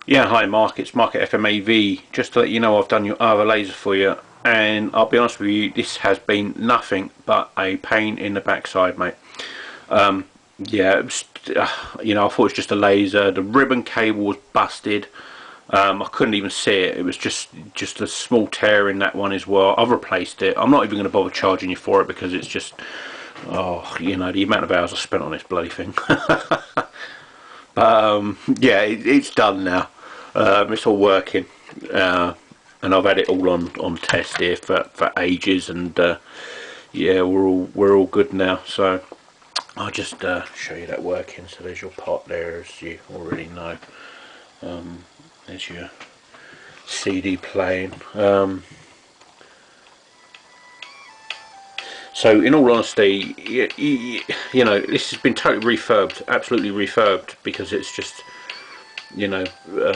Yeah, hi Mark, it's Mark at FMAV. Just to let you know, I've done your other laser for you, and I'll be honest with you, this has been nothing but a pain in the backside, mate. Yeah, it was, I thought it was just a laser. The ribbon cable was busted. I couldn't even see it. It was just a small tear in that one as well. I've replaced it. I'm not even going to bother charging you for it because it's just, the amount of hours I spent on this bloody thing. Yeah, it's done now. It's all working, and I've had it all on test here for ages, and yeah, we're all good now. So I'll just show you that working. So there's your pot there, as you already know. There's your CD playing. So in all honesty, this has been totally refurbed, absolutely refurbed, because it's just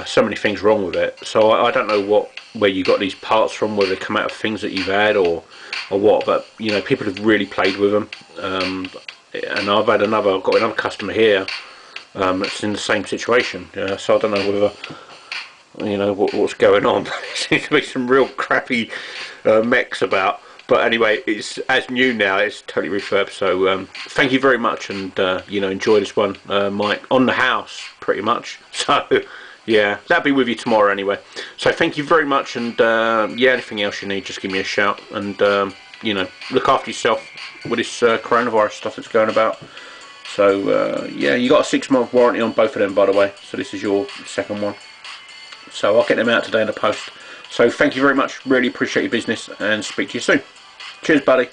so many things wrong with it. So I don't know where you got these parts from, whether they come out of things that you've had or what. But people have really played with them, and I've got another customer here that's in the same situation. So I don't know whether what's going on. There seems to be some real crappy mechs about. But anyway, it's as new now. It's totally refurbed. So thank you very much, and enjoy this one, Mike, on the house, pretty much. So yeah, that'll be with you tomorrow anyway. So thank you very much, and yeah, anything else you need, just give me a shout, and look after yourself with this coronavirus stuff that's going about. So yeah, you got a 6-month warranty on both of them, by the way. So this is your second one. So I'll get them out today in the post. So thank you very much. Really appreciate your business, and speak to you soon. Cheers, buddy.